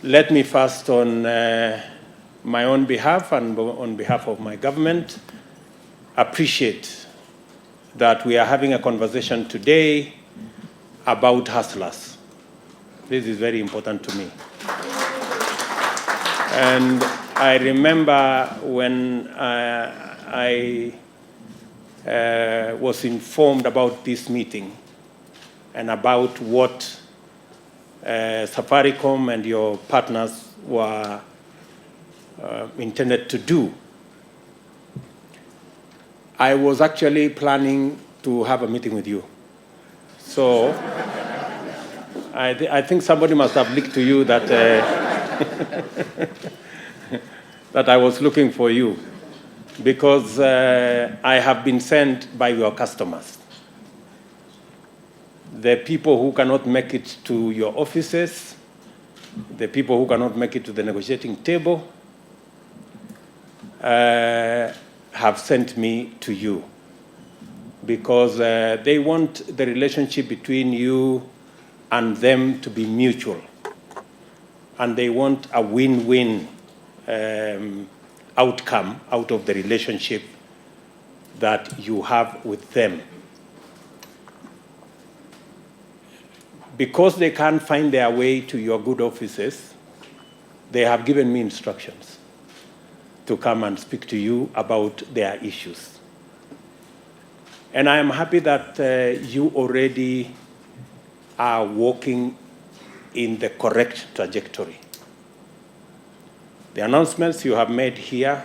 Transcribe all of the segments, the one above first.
Let me first, on my own behalf and on behalf of my government, appreciate that we are having a conversation today about hustlers. This is very important to me. And I remember when I was informed about this meeting and about what Safaricom and your partners were intended to do. I was actually planning to have a meeting with you. So I think somebody must have leaked to you that, that I was looking for you, because I have been sent by your customers. The people who cannot make it to your offices, the people who cannot make it to the negotiating table, have sent me to you, because they want the relationship between you and them to be mutual. And they want a win-win outcome out of the relationship that you have with them. Because they can't find their way to your good offices, they have given me instructions to come and speak to you about their issues. And I am happy that you already are walking in the correct trajectory. The announcements you have made here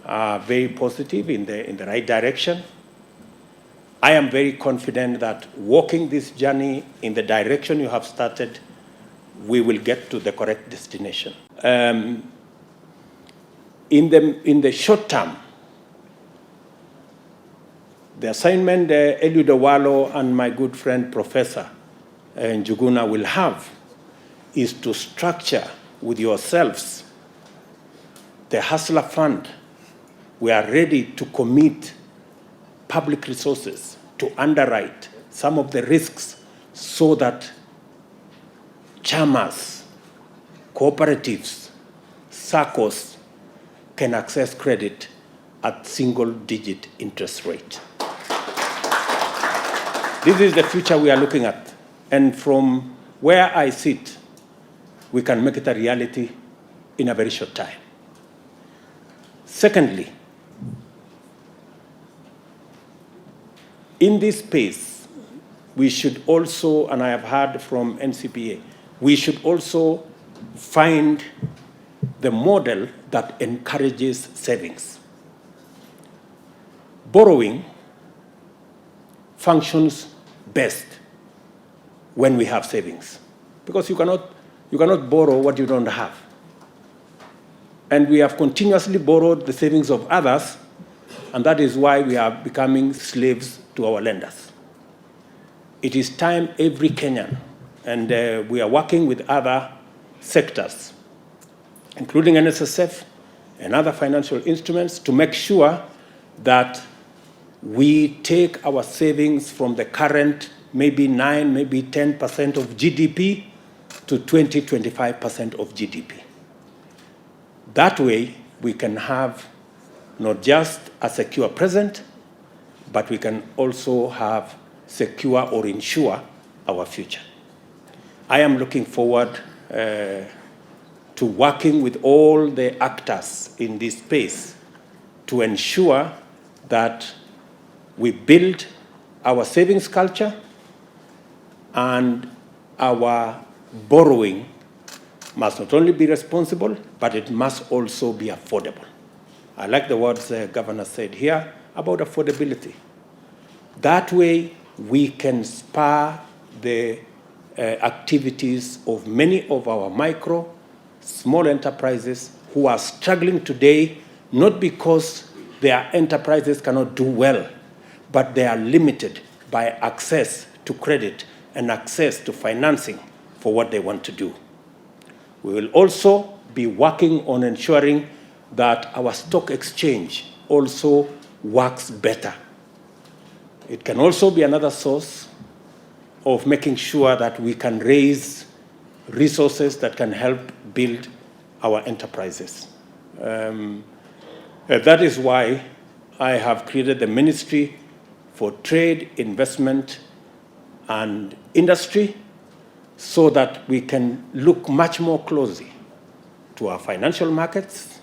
are very positive, in the right direction. I am very confident that walking this journey in the direction you have started, we will get to the correct destination. In the short term, the assignment Eliud Owalo and my good friend Professor Njuguna will have is to structure with yourselves the Hustler Fund. We are ready to commit public resources to underwrite some of the risks so that chamas, cooperatives, SACCOs can access credit at single-digit interest rate. This is the future we are looking at. And from where I sit, we can make it a reality in a very short time. Secondly, in this space, we should also, and I have heard from NCPA, we should also find the model that encourages savings. Borrowing functions best when we have savings, because you cannot borrow what you don't have. And we have continuously borrowed the savings of others, and that is why we are becoming slaves to our lenders. It is time every Kenyan, and we are working with other sectors, including NSSF and other financial instruments, to make sure that we take our savings from the current maybe 9, maybe 10% of GDP to 20, 25% of GDP. That way, we can have not just a secure present, but we can also have secure or ensure our future. I am looking forward to working with all the actors in this space to ensure that we build our savings culture and our borrowing must not only be responsible, but it must also be affordable. I like the words the governor said here about affordability. That way, we can spur the activities of many of our micro, small enterprises who are struggling today, not because their enterprises cannot do well, but they are limited by access to credit and access to financing for what they want to do. We will also be working on ensuring that our stock exchange also works better. It can also be another source of making sure that we can raise resources that can help build our enterprises. That is why I have created the Ministry for Trade, Investment, and Industry, so that we can look much more closely to our financial markets,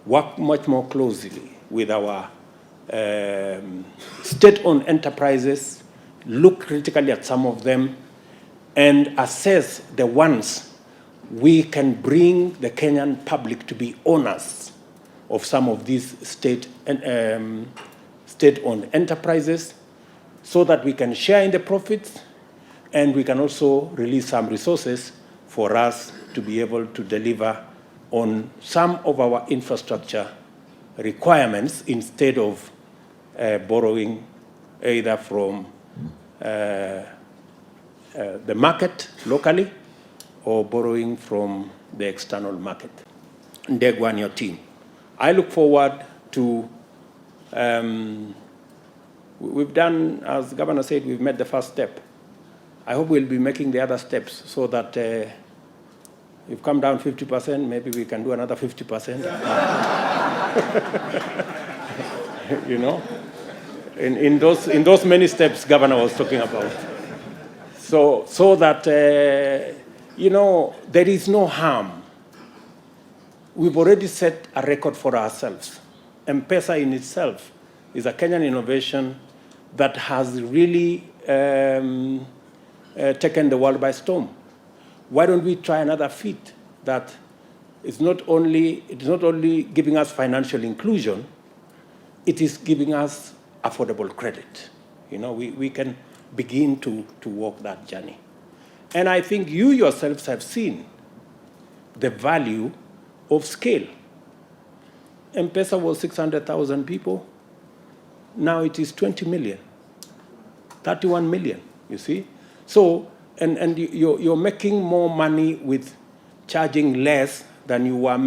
work much more closely with our state-owned enterprises, look critically at some of them, and assess the ones we can bring the Kenyan public to be owners of some of these state-owned enterprises, so that we can share in the profits, and we can also release some resources for us to be able to deliver on some of our infrastructure requirements instead of borrowing either from the market locally or borrowing from the external market. Ndegwa and your team, I look forward to, we've done, as the governor said, we've made the first step. I hope we'll be making the other steps so that we've come down 50%, maybe we can do another 50%. You know, in those many steps Governor was talking about. So that, you know, there is no harm. We've already set a record for ourselves. M-Pesa in itself is a Kenyan innovation that has really taken the world by storm. Why don't we try another feat that is not only giving us financial inclusion, it is giving us affordable credit. You know, we can begin to walk that journey. And I think you yourselves have seen the value of scale. M-Pesa was 600,000 people. Now it is 20 million, 31 million, you see? So, and you're making more money with charging less than you were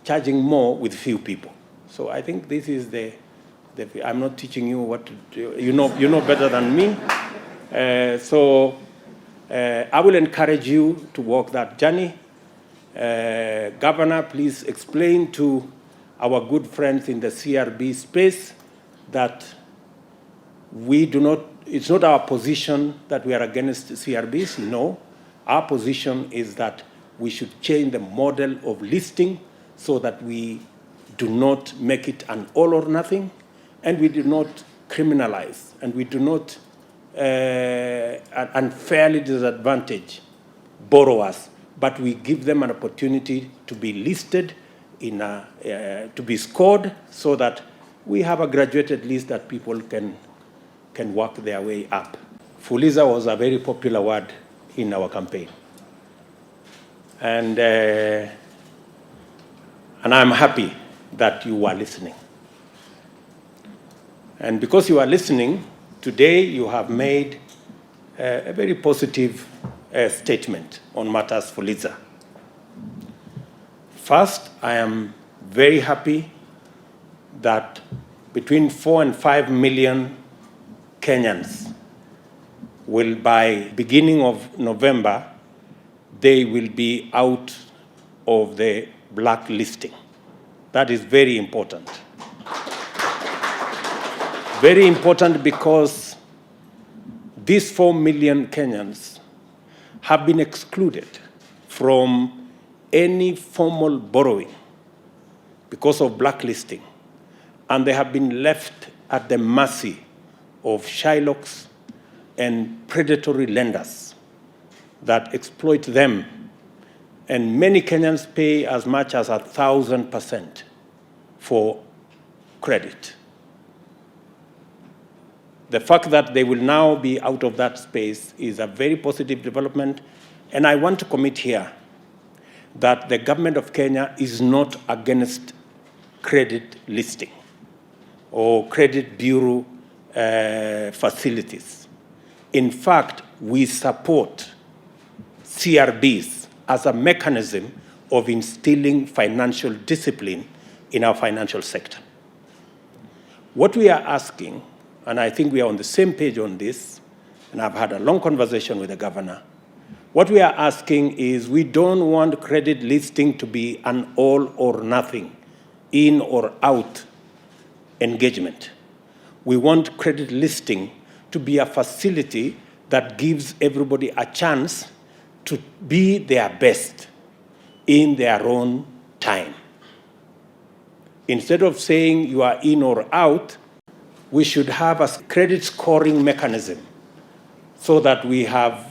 charging more with few people. So I think this is I'm not teaching you what to do. You know better than me. So I will encourage you to walk that journey. Governor, please explain to our good friends in the CRB space that it's not our position that we are against CRBs. No, our position is that we should change the model of listing so that we do not make it an all or nothing, and we do not criminalize, and we do not unfairly disadvantage borrowers, but we give them an opportunity to be listed, to be scored, so that we have a graduated list that people can work their way up. Fuliza was a very popular word in our campaign. And I'm happy that you are listening. And because you are listening, today you have made a very positive statement on matters Fuliza. First, I am very happy that between 4 and 5 million Kenyans will, by beginning of November, they will be out of the blacklisting. That is very important. Very important because these 4 million Kenyans have been excluded from any formal borrowing because of blacklisting, and they have been left at the mercy of shylocks and predatory lenders that exploit them. And many Kenyans pay as much as 1,000% for credit. The fact that they will now be out of that space is a very positive development, and I want to commit here that the government of Kenya is not against credit listing or credit bureau facilities. In fact, we support CRBs as a mechanism of instilling financial discipline in our financial sector. What we are asking, and I think we are on the same page on this, and I've had a long conversation with the governor, What we are asking is we don't want credit listing to be an all or nothing, in or out engagement. We want credit listing to be a facility that gives everybody a chance to be their best in their own time. Instead of saying you are in or out, we should have a credit scoring mechanism so that we have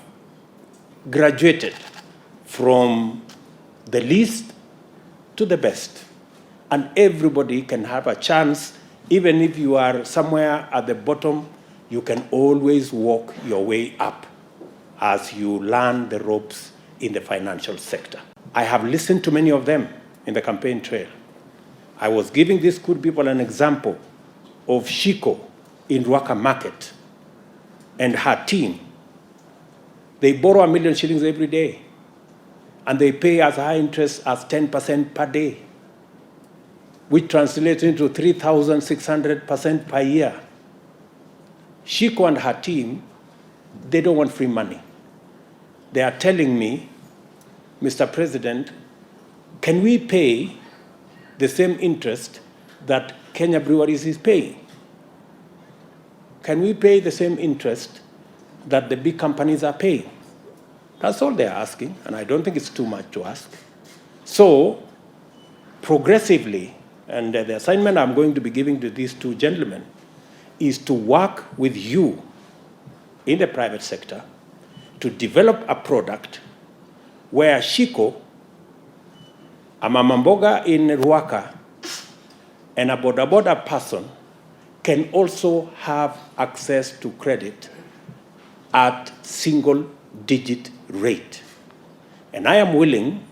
graduated from the least to the best. And everybody can have a chance. Even if you are somewhere at the bottom, you can always walk your way up as you learn the ropes in the financial sector. I have listened to many of them in the campaign trail. I was giving these good people an example of Shiko in Ruaka Market and her team. They borrow 1 million shillings every day, and they pay as high interest as 10% per day, which translates into 3,600% per year. Shiko and her team, they don't want free money. They are telling me, Mr. President, can we pay the same interest that Kenya Breweries is paying? Can we pay the same interest that the big companies are paying? That's all they're asking, and I don't think it's too much to ask. So, progressively, and the assignment I'm going to be giving to these two gentlemen is to work with you in the private sector to develop a product where Shiko, a mama mboga in Ruaka, and a boda person can also have access to credit at single-digit rate. And I am willing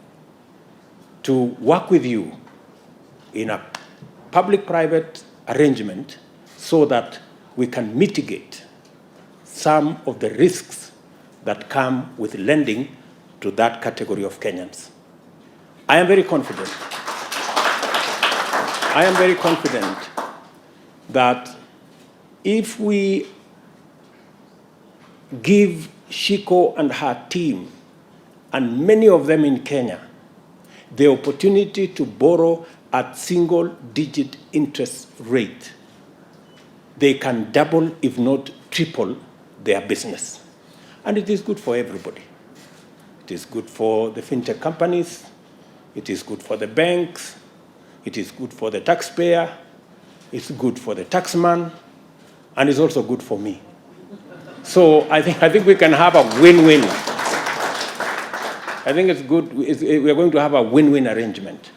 to work with you in a public-private arrangement so that we can mitigate some of the risks that come with lending to that category of Kenyans. I am very confident. I am very confident that if we give Shiko and her team, and many of them in Kenya, the opportunity to borrow at single-digit interest rate, they can double, if not triple, their business. And it is good for everybody. It is good for the fintech companies, it is good for the banks, it is good for the taxpayer, it's good for the taxman, and it's also good for me. So I think we can have a win-win. I think it's good. We are going to have a win-win arrangement.